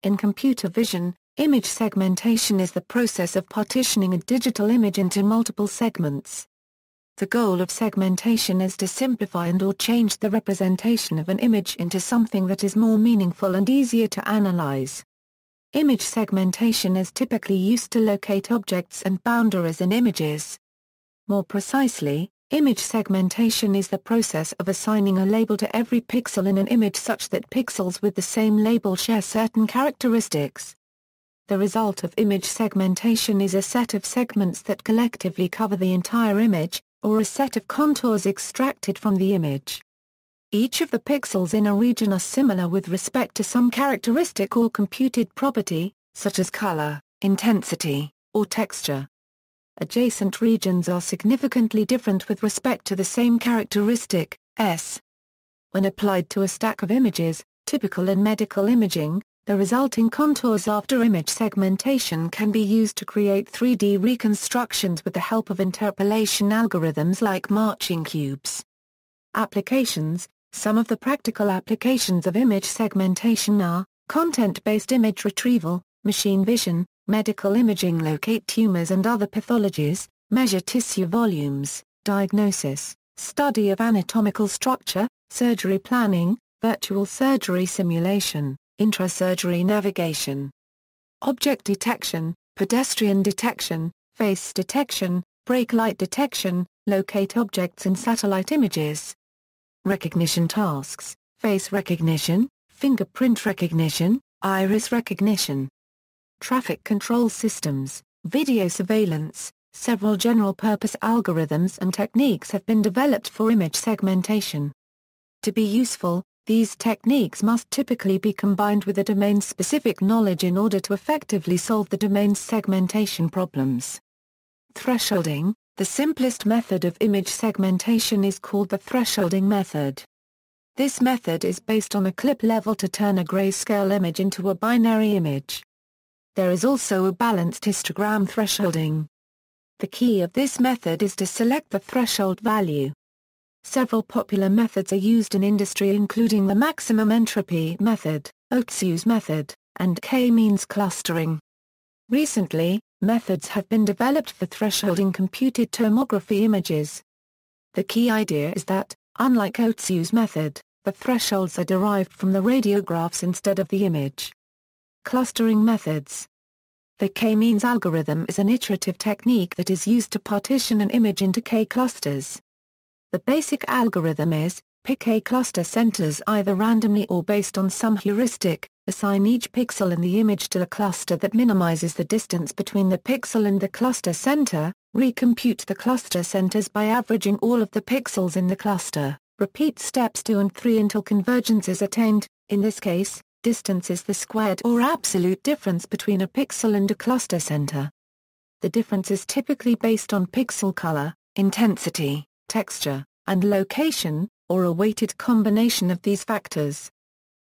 In computer vision, image segmentation is the process of partitioning a digital image into multiple segments. The goal of segmentation is to simplify and/or change the representation of an image into something that is more meaningful and easier to analyze. Image segmentation is typically used to locate objects and boundaries in images. More precisely, image segmentation is the process of assigning a label to every pixel in an image such that pixels with the same label share certain characteristics. The result of image segmentation is a set of segments that collectively cover the entire image, or a set of contours extracted from the image. Each of the pixels in a region are similar with respect to some characteristic or computed property, such as color, intensity, or texture. Adjacent regions are significantly different with respect to the same characteristic, S. When applied to a stack of images, typical in medical imaging, the resulting contours after image segmentation can be used to create 3D reconstructions with the help of interpolation algorithms like marching cubes. Applications. Some of the practical applications of image segmentation are content-based image retrieval, machine vision, medical imaging, locate tumors and other pathologies, measure tissue volumes, diagnosis, study of anatomical structure, surgery planning, virtual surgery simulation, intrasurgery navigation. Object detection, pedestrian detection, face detection, brake light detection, locate objects in satellite images. Recognition tasks, face recognition, fingerprint recognition, iris recognition. Traffic control systems, video surveillance. Several general-purpose algorithms and techniques have been developed for image segmentation. To be useful, these techniques must typically be combined with a domain-specific knowledge in order to effectively solve the domain's segmentation problems. Thresholding. The simplest method of image segmentation is called the thresholding method. This method is based on a clip level to turn a grayscale image into a binary image. There is also a balanced histogram thresholding. The key of this method is to select the threshold value. Several popular methods are used in industry, including the maximum entropy method, Otsu's method, and k-means clustering. Recently, methods have been developed for thresholding computed tomography images. The key idea is that, unlike Otsu's method, the thresholds are derived from the radiographs instead of the image. Clustering methods. The k-means algorithm is an iterative technique that is used to partition an image into k-clusters. The basic algorithm is, pick a cluster centers either randomly or based on some heuristic, assign each pixel in the image to a cluster that minimizes the distance between the pixel and the cluster center, recompute the cluster centers by averaging all of the pixels in the cluster, repeat steps 2 and 3 until convergence is attained. In this case, distance is the squared or absolute difference between a pixel and a cluster center. The difference is typically based on pixel color, intensity, texture, and location, or a weighted combination of these factors.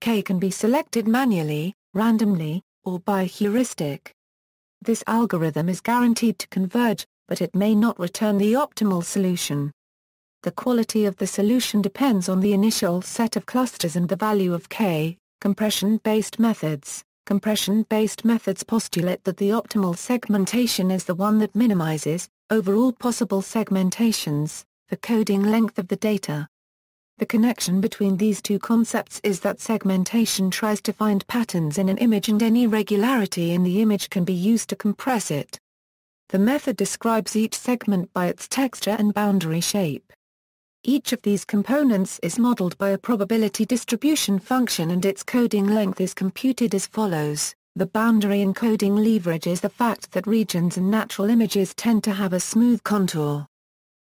K can be selected manually, randomly, or by heuristic. This algorithm is guaranteed to converge, but it may not return the optimal solution. The quality of the solution depends on the initial set of clusters and the value of K. Compression-based methods. Compression-based methods postulate that the optimal segmentation is the one that minimizes, overall possible segmentations, the coding length of the data. The connection between these two concepts is that segmentation tries to find patterns in an image and any irregularity in the image can be used to compress it. The method describes each segment by its texture and boundary shape. Each of these components is modeled by a probability distribution function and its coding length is computed as follows. The boundary encoding leverages the fact that regions in natural images tend to have a smooth contour.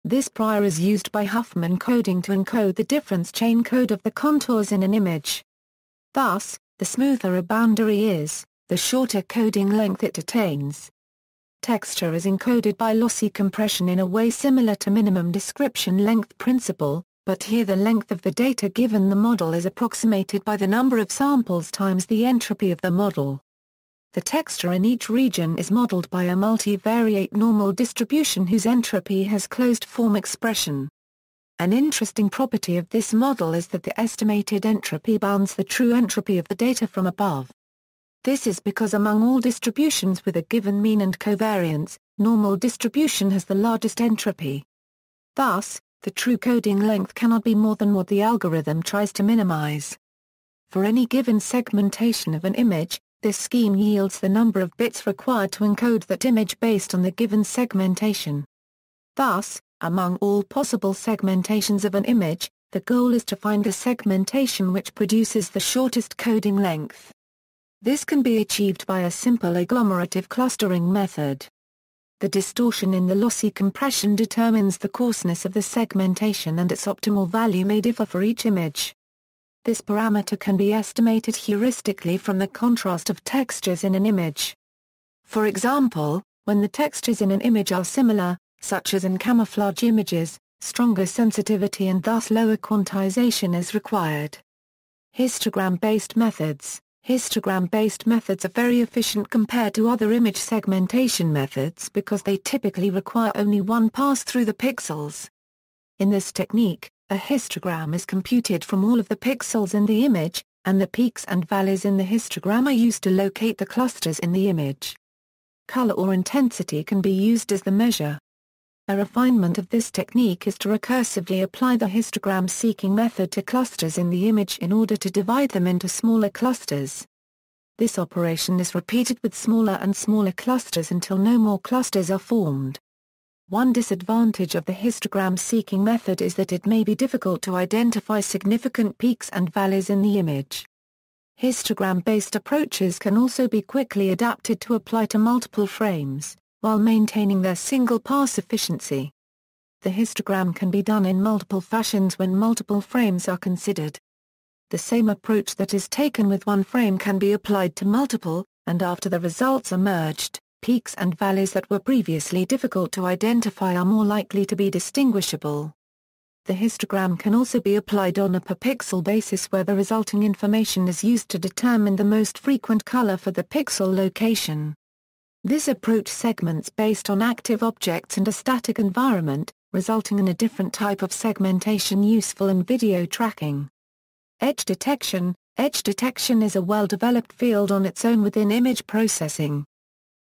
This prior is used by Huffman coding to encode the difference chain code of the contours in an image. Thus, the smoother a boundary is, the shorter coding length it attains. Texture is encoded by lossy compression in a way similar to minimum description length principle, but here the length of the data given the model is approximated by the number of samples times the entropy of the model. The texture in each region is modeled by a multivariate normal distribution whose entropy has closed-form expression. An interesting property of this model is that the estimated entropy bounds the true entropy of the data from above. This is because among all distributions with a given mean and covariance, normal distribution has the largest entropy. Thus, the true coding length cannot be more than what the algorithm tries to minimize. For any given segmentation of an image, this scheme yields the number of bits required to encode that image based on the given segmentation. Thus, among all possible segmentations of an image, the goal is to find the segmentation which produces the shortest coding length. This can be achieved by a simple agglomerative clustering method. The distortion in the lossy compression determines the coarseness of the segmentation, and its optimal value may differ for each image. This parameter can be estimated heuristically from the contrast of textures in an image. For example, when the textures in an image are similar, such as in camouflage images, stronger sensitivity and thus lower quantization is required. Histogram-based methods. Histogram-based methods are very efficient compared to other image segmentation methods because they typically require only one pass through the pixels. In this technique, a histogram is computed from all of the pixels in the image, and the peaks and valleys in the histogram are used to locate the clusters in the image. Color or intensity can be used as the measure. A refinement of this technique is to recursively apply the histogram seeking method to clusters in the image in order to divide them into smaller clusters. This operation is repeated with smaller and smaller clusters until no more clusters are formed. One disadvantage of the histogram seeking method is that it may be difficult to identify significant peaks and valleys in the image. Histogram-based approaches can also be quickly adapted to apply to multiple frames, while maintaining their single-pass efficiency. The histogram can be done in multiple fashions when multiple frames are considered. The same approach that is taken with one frame can be applied to multiple, and after the results are merged, peaks and valleys that were previously difficult to identify are more likely to be distinguishable. The histogram can also be applied on a per-pixel basis where the resulting information is used to determine the most frequent color for the pixel location. This approach segments based on active objects and a static environment, resulting in a different type of segmentation useful in video tracking. Edge detection. Edge detection is a well-developed field on its own within image processing.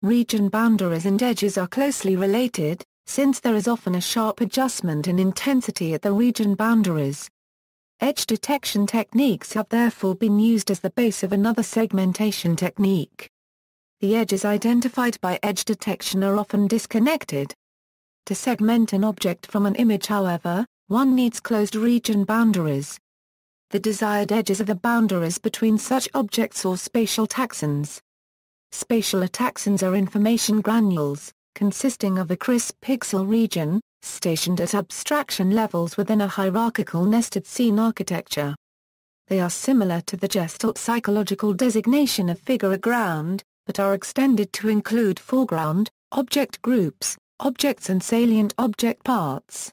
Region boundaries and edges are closely related, since there is often a sharp adjustment in intensity at the region boundaries. Edge detection techniques have therefore been used as the base of another segmentation technique. The edges identified by edge detection are often disconnected. To segment an object from an image, however, one needs closed region boundaries. The desired edges are the boundaries between such objects or spatial taxons. Spatial taxons are information granules, consisting of a crisp pixel region, stationed at abstraction levels within a hierarchical nested scene architecture. They are similar to the Gestalt psychological designation of figure ground, but are extended to include foreground, object groups, objects and salient object parts.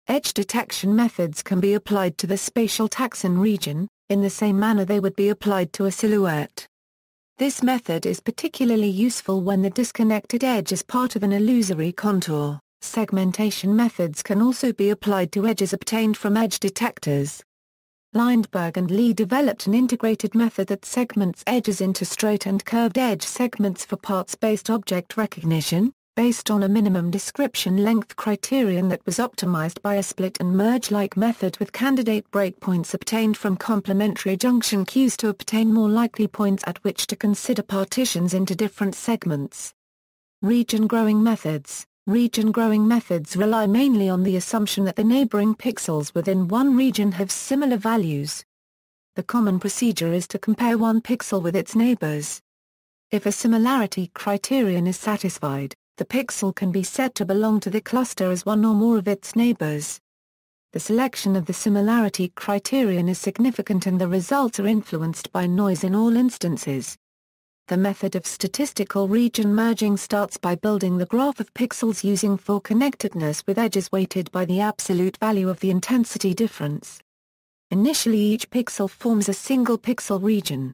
Edge detection methods can be applied to the spatial taxon region, in the same manner they would be applied to a silhouette. This method is particularly useful when the disconnected edge is part of an illusory contour. Segmentation methods can also be applied to edges obtained from edge detectors. Lindberg and Lee developed an integrated method that segments edges into straight and curved edge segments for parts-based object recognition, based on a minimum description length criterion that was optimized by a split and merge-like method with candidate breakpoints obtained from complementary junction queues to obtain more likely points at which to consider partitions into different segments. Region-growing methods. Region-growing methods rely mainly on the assumption that the neighboring pixels within one region have similar values. The common procedure is to compare one pixel with its neighbors. If a similarity criterion is satisfied, the pixel can be said to belong to the cluster as one or more of its neighbors. The selection of the similarity criterion is significant and the results are influenced by noise in all instances. The method of statistical region merging starts by building the graph of pixels using for-connectedness with edges weighted by the absolute value of the intensity difference. Initially each pixel forms a single pixel region.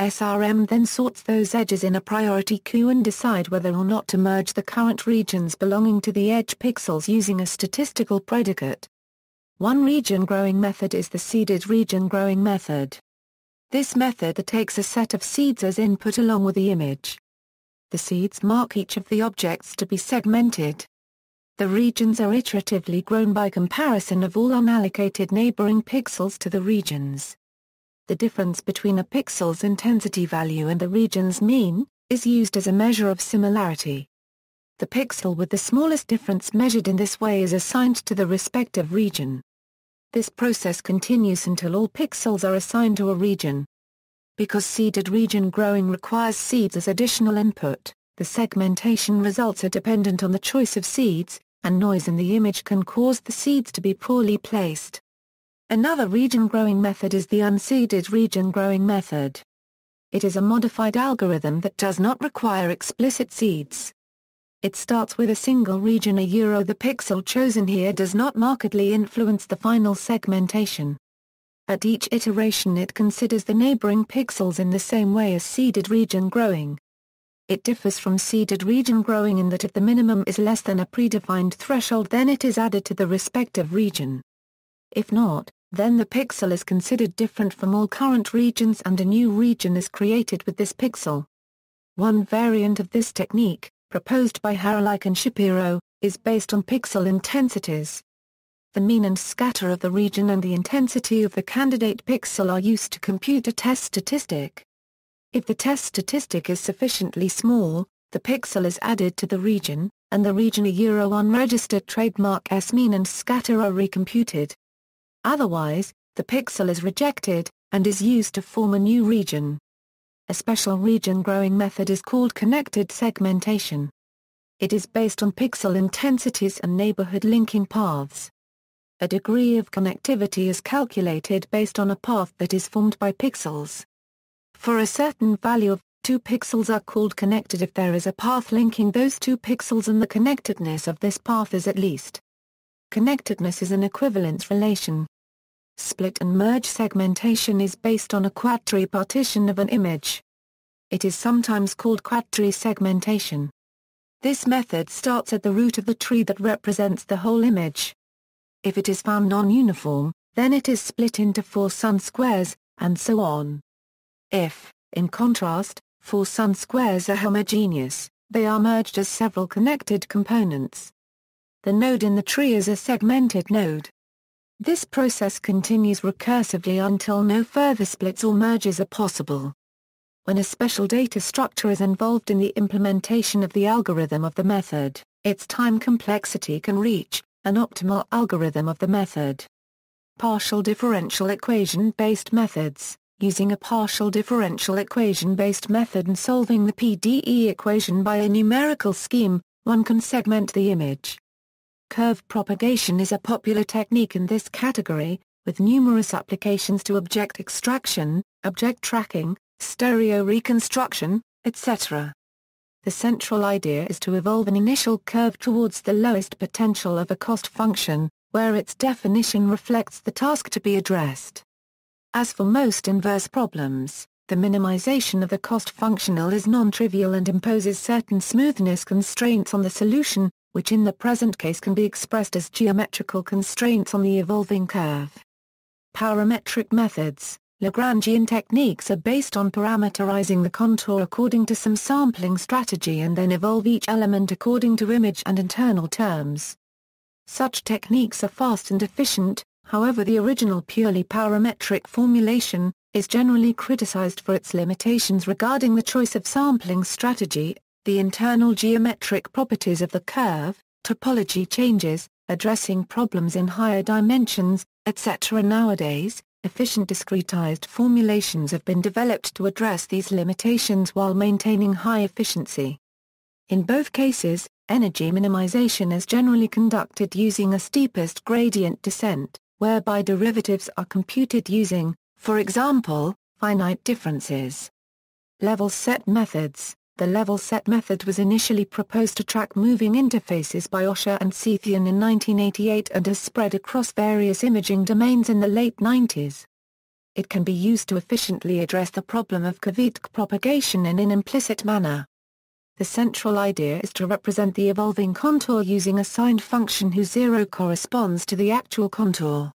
SRM then sorts those edges in a priority queue and decide whether or not to merge the current regions belonging to the edge pixels using a statistical predicate. One region growing method is the seeded region growing method. This method takes a set of seeds as input along with the image. The seeds mark each of the objects to be segmented. The regions are iteratively grown by comparison of all unallocated neighboring pixels to the regions. The difference between a pixel's intensity value and the region's mean is used as a measure of similarity. The pixel with the smallest difference measured in this way is assigned to the respective region. This process continues until all pixels are assigned to a region. Because seeded region growing requires seeds as additional input, the segmentation results are dependent on the choice of seeds, and noise in the image can cause the seeds to be poorly placed. Another region growing method is the unseeded region growing method. It is a modified algorithm that does not require explicit seeds. It starts with a single region. The pixel chosen here does not markedly influence the final segmentation. At each iteration it considers the neighboring pixels in the same way as seeded region growing. It differs from seeded region growing in that if the minimum is less than a predefined threshold then it is added to the respective region. If not, then the pixel is considered different from all current regions and a new region is created with this pixel. One variant of this technique, proposed by Haralik and Shapiro, is based on pixel intensities. The mean and scatter of the region and the intensity of the candidate pixel are used to compute a test statistic. If the test statistic is sufficiently small, the pixel is added to the region, and the region unregistered trademark S mean and scatter are recomputed. Otherwise, the pixel is rejected, and is used to form a new region. A special region growing method is called connected segmentation. It is based on pixel intensities and neighborhood linking paths. A degree of connectivity is calculated based on a path that is formed by pixels. For a certain value of, 2 pixels are called connected if there is a path linking those 2 pixels and the connectedness of this path is at least. Connectedness is an equivalence relation. Split and merge segmentation is based on a quadtree partition of an image. It is sometimes called quadtree segmentation. This method starts at the root of the tree that represents the whole image. If it is found non-uniform, then it is split into 4 sun squares, and so on. If, in contrast, 4 sun squares are homogeneous, they are merged as several connected components. The node in the tree is a segmented node. This process continues recursively until no further splits or merges are possible. When a special data structure is involved in the implementation of the algorithm of the method, its time complexity can reach an optimal algorithm of the method. Partial differential equation-based methods. Using a partial differential equation-based method and solving the PDE equation by a numerical scheme, one can segment the image. Curve propagation is a popular technique in this category, with numerous applications to object extraction, object tracking, stereo reconstruction, etc. The central idea is to evolve an initial curve towards the lowest potential of a cost function, where its definition reflects the task to be addressed. As for most inverse problems, the minimization of the cost functional is non-trivial and imposes certain smoothness constraints on the solution, which in the present case can be expressed as geometrical constraints on the evolving curve. Parametric methods. Lagrangian techniques are based on parameterizing the contour according to some sampling strategy and then evolve each element according to image and internal terms. Such techniques are fast and efficient, however the original purely parametric formulation is generally criticized for its limitations regarding the choice of sampling strategy, the internal geometric properties of the curve, topology changes, addressing problems in higher dimensions, etc. Nowadays, efficient discretized formulations have been developed to address these limitations while maintaining high efficiency. In both cases, energy minimization is generally conducted using a steepest gradient descent, whereby derivatives are computed using, for example, finite differences. Level set methods. The level set method was initially proposed to track moving interfaces by Osher and Sethian in 1988 and has spread across various imaging domains in the late 90s. It can be used to efficiently address the problem of Kvitk propagation in an implicit manner. The central idea is to represent the evolving contour using a signed function whose zero corresponds to the actual contour.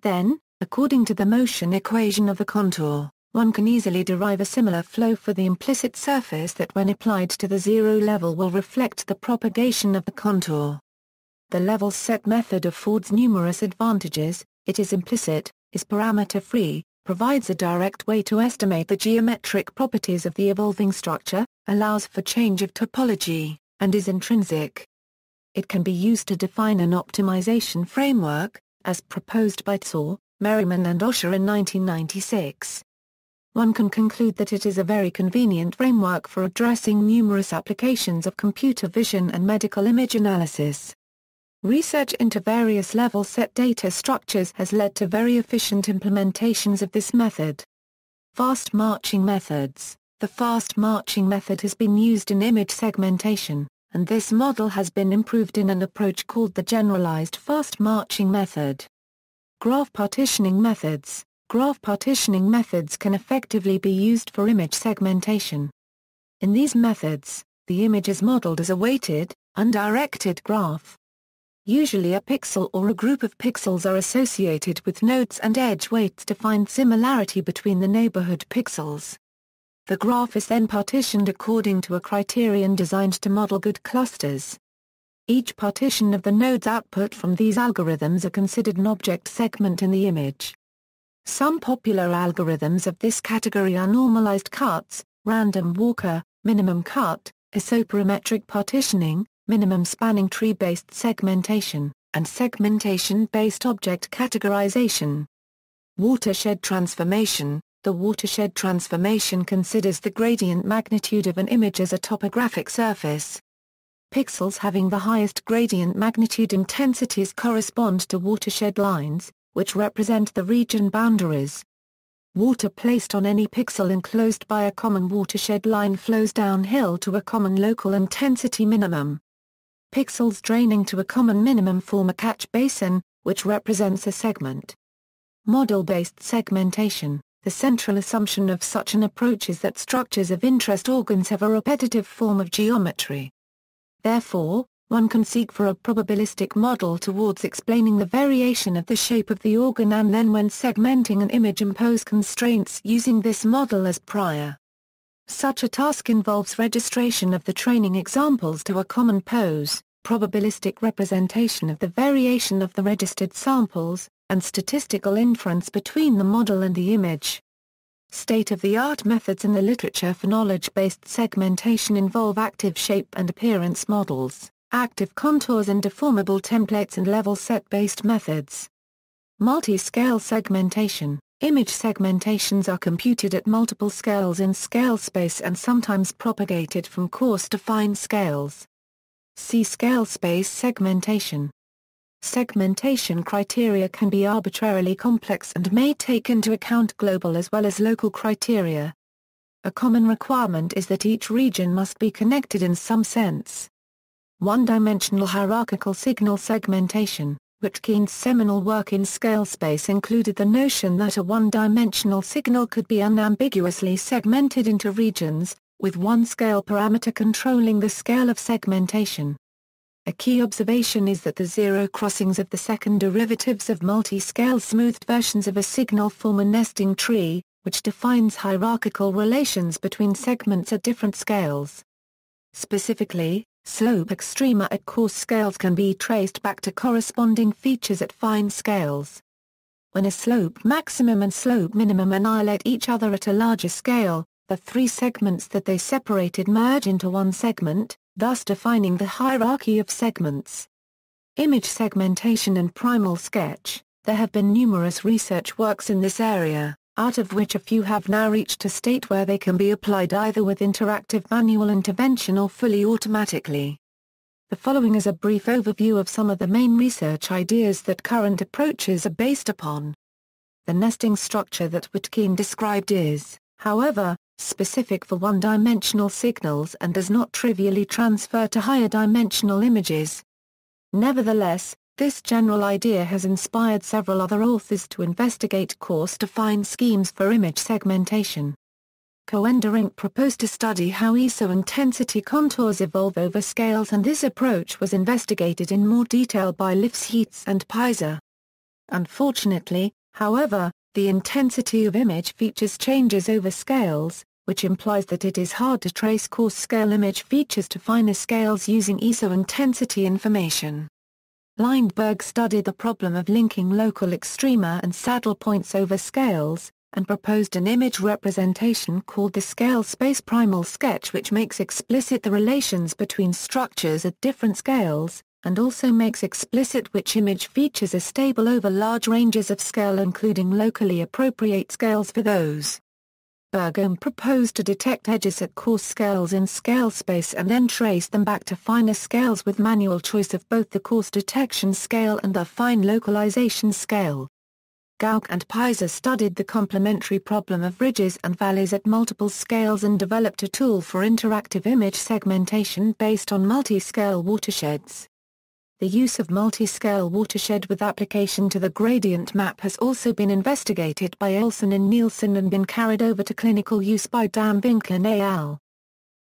Then, according to the motion equation of the contour, one can easily derive a similar flow for the implicit surface that when applied to the zero level will reflect the propagation of the contour. The level set method affords numerous advantages. It is implicit, is parameter-free, provides a direct way to estimate the geometric properties of the evolving structure, allows for change of topology, and is intrinsic. It can be used to define an optimization framework, as proposed by Tsor, Merriman and Osher in 1996. One can conclude that it is a very convenient framework for addressing numerous applications of computer vision and medical image analysis. Research into various level set data structures has led to very efficient implementations of this method. Fast marching methods. The fast marching method has been used in image segmentation, and this model has been improved in an approach called the generalized fast marching method. Graph partitioning methods. Graph partitioning methods can effectively be used for image segmentation. In these methods, the image is modeled as a weighted, undirected graph. Usually a pixel or a group of pixels are associated with nodes and edge weights to find similarity between the neighborhood pixels. The graph is then partitioned according to a criterion designed to model good clusters. Each partition of the nodes output from these algorithms are considered an object segment in the image. Some popular algorithms of this category are normalized cuts, random walker, minimum cut, isoperimetric partitioning, minimum spanning tree-based segmentation, and segmentation-based object categorization. Watershed transformation. The watershed transformation considers the gradient magnitude of an image as a topographic surface. Pixels having the highest gradient magnitude intensities correspond to watershed lines, which represent the region boundaries. Water placed on any pixel enclosed by a common watershed line flows downhill to a common local intensity minimum. Pixels draining to a common minimum form a catch basin, which represents a segment. Model-based segmentation. The central assumption of such an approach is that structures of interest organs have a repetitive form of geometry. Therefore, one can seek for a probabilistic model towards explaining the variation of the shape of the organ and then when segmenting an image impose constraints using this model as prior. Such a task involves registration of the training examples to a common pose, probabilistic representation of the variation of the registered samples, and statistical inference between the model and the image. State-of-the-art methods in the literature for knowledge-based segmentation involve active shape and appearance models, active contours and deformable templates and level set-based methods. Multi-scale segmentation. Image segmentations are computed at multiple scales in scale space and sometimes propagated from coarse to fine scales. See scale space segmentation. Segmentation criteria can be arbitrarily complex and may take into account global as well as local criteria. A common requirement is that each region must be connected in some sense. One-dimensional hierarchical signal segmentation. Wittgen's seminal work in scale space included the notion that a one-dimensional signal could be unambiguously segmented into regions, with one scale parameter controlling the scale of segmentation. A key observation is that the zero crossings of the second derivatives of multi-scale smoothed versions of a signal form a nesting tree, which defines hierarchical relations between segments at different scales. Specifically, slope extrema at coarse scales can be traced back to corresponding features at fine scales. When a slope maximum and slope minimum annihilate each other at a larger scale, the three segments that they separated merge into one segment, thus defining the hierarchy of segments. Image segmentation and primal sketch. There have been numerous research works in this area, out of which a few have now reached a state where they can be applied either with interactive manual intervention or fully automatically. The following is a brief overview of some of the main research ideas that current approaches are based upon. The nesting structure that Wittgen described is, however, specific for one-dimensional signals and does not trivially transfer to higher-dimensional images. Nevertheless, this general idea has inspired several other authors to investigate coarse-to-fine schemes for image segmentation. Coenderink proposed to study how iso-intensity contours evolve over scales, and this approach was investigated in more detail by Lifshitz and Peiser. Unfortunately, however, The intensity of image features changes over scales, which implies that it is hard to trace coarse scale image features to finer scales using iso-intensity information. Lindberg studied the problem of linking local extrema and saddle points over scales, and proposed an image representation called the scale space primal sketch, which makes explicit the relations between structures at different scales, and also makes explicit which image features are stable over large ranges of scale, including locally appropriate scales for those. Bergholm proposed to detect edges at coarse scales in scale space and then trace them back to finer scales with manual choice of both the coarse detection scale and the fine localization scale. Gauck and Peiser studied the complementary problem of ridges and valleys at multiple scales and developed a tool for interactive image segmentation based on multi-scale watersheds. The use of multi-scale watershed with application to the gradient map has also been investigated by Olsen and Nielsen and been carried over to clinical use by Damvinck and al.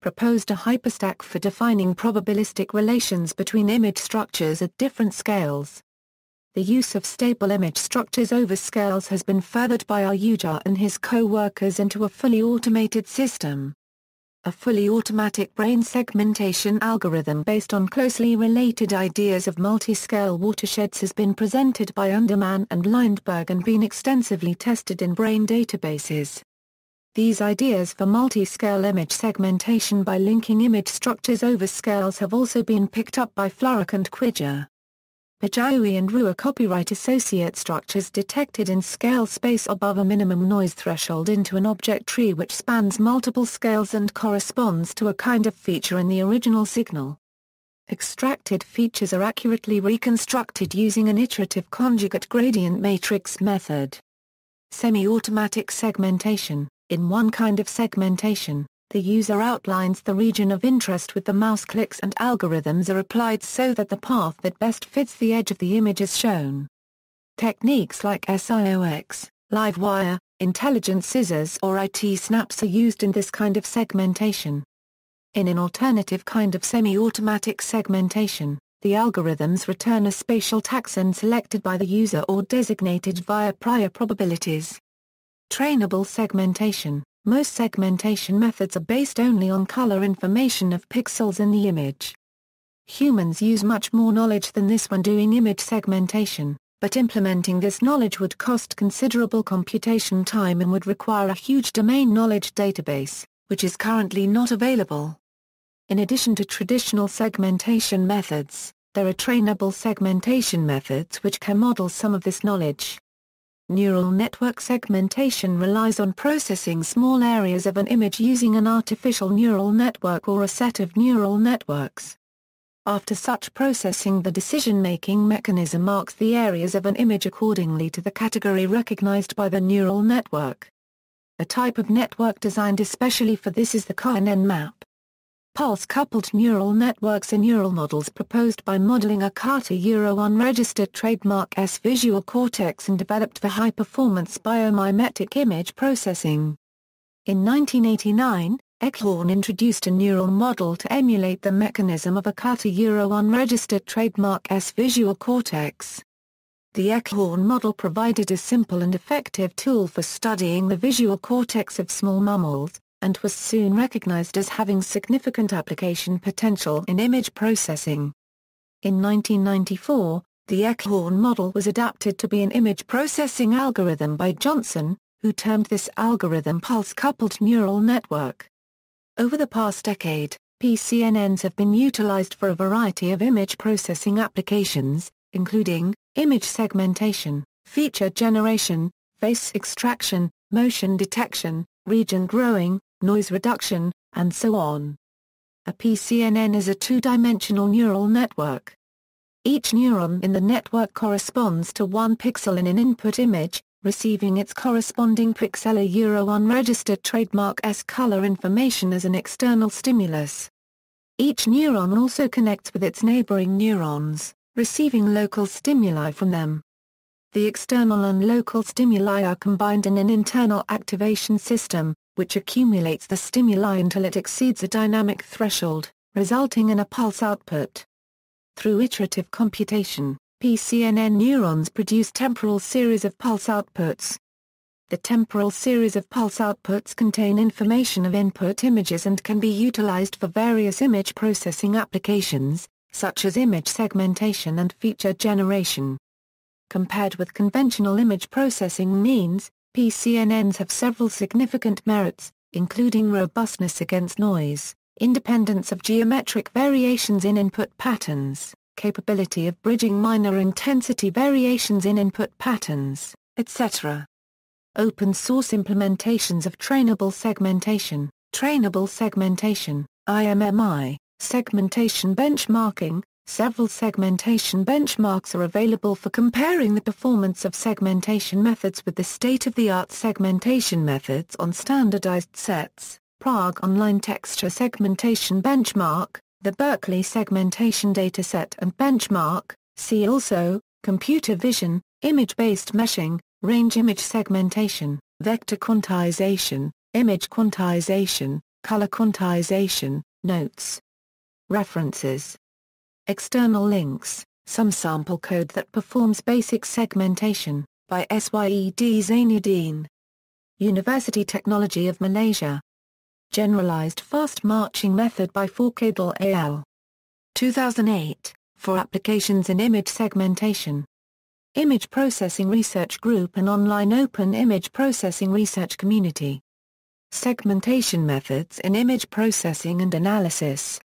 Proposed a hyperstack for defining probabilistic relations between image structures at different scales. The use of stable image structures over scales has been furthered by Ahuja and his co-workers into a fully automated system. A fully automatic brain segmentation algorithm based on closely related ideas of multi-scale watersheds has been presented by Underman and Lindberg and been extensively tested in brain databases. These ideas for multi-scale image segmentation by linking image structures over scales have also been picked up by Flurrock and Quidger. Pajaui and Rua copyright associate structures detected in scale space above a minimum noise threshold into an object tree which spans multiple scales and corresponds to a kind of feature in the original signal. Extracted features are accurately reconstructed using an iterative conjugate gradient matrix method. Semi-automatic segmentation. In one kind of segmentation, the user outlines the region of interest with the mouse clicks and algorithms are applied so that the path that best fits the edge of the image is shown. Techniques like SIOX, live wire, intelligent scissors or IT snaps are used in this kind of segmentation. In an alternative kind of semi-automatic segmentation, the algorithms return a spatial taxon selected by the user or designated via prior probabilities. Trainable segmentation. Most segmentation methods are based only on color information of pixels in the image. Humans use much more knowledge than this when doing image segmentation, but implementing this knowledge would cost considerable computation time and would require a huge domain knowledge database, which is currently not available. In addition to traditional segmentation methods, there are trainable segmentation methods which can model some of this knowledge. Neural network segmentation relies on processing small areas of an image using an artificial neural network or a set of neural networks. After such processing, the decision-making mechanism marks the areas of an image accordingly to the category recognized by the neural network. A type of network designed especially for this is the KNN map. Pulse-coupled neural networks are neural models proposed by modeling a Carter Euro unregistered trademark S visual cortex and developed for high-performance biomimetic image processing. In 1989, Eckhorn introduced a neural model to emulate the mechanism of a Carter Euro unregistered trademark S visual cortex. The Eckhorn model provided a simple and effective tool for studying the visual cortex of small mammals, and was soon recognized as having significant application potential in image processing. In 1994, the Eckhorn model was adapted to be an image processing algorithm by Johnson, who termed this algorithm pulse-coupled neural network. Over the past decade, PCNNs have been utilized for a variety of image processing applications, including image segmentation, feature generation, face extraction, motion detection, region growing, noise reduction, and so on. A PCNN is a two-dimensional neural network. Each neuron in the network corresponds to one pixel in an input image, receiving its corresponding pixel Euro unregistered trademark S color information as an external stimulus. Each neuron also connects with its neighboring neurons, receiving local stimuli from them. The external and local stimuli are combined in an internal activation system, which accumulates the stimuli until it exceeds a dynamic threshold, resulting in a pulse output. Through iterative computation, PCNN neurons produce temporal series of pulse outputs. The temporal series of pulse outputs contain information of input images and can be utilized for various image processing applications, such as image segmentation and feature generation. Compared with conventional image processing means, PCNNs have several significant merits, including robustness against noise, independence of geometric variations in input patterns, capability of bridging minor intensity variations in input patterns, etc. Open source implementations of trainable segmentation, trainable segmentation, IMMI, segmentation benchmarking. Several segmentation benchmarks are available for comparing the performance of segmentation methods with the state-of-the-art segmentation methods on standardized sets. Prague Online Texture Segmentation Benchmark, the Berkeley Segmentation Dataset and Benchmark. See also, Computer Vision, Image-Based Meshing, Range Image Segmentation, Vector Quantization, Image Quantization, Color Quantization. Notes. References. External links, some sample code that performs basic segmentation, by Syed Zainuddin. University Technology of Malaysia. Generalized Fast Marching Method by Forcadell al. 2008, for applications in image segmentation. Image Processing Research Group, an online open image processing research community. Segmentation Methods in Image Processing and Analysis.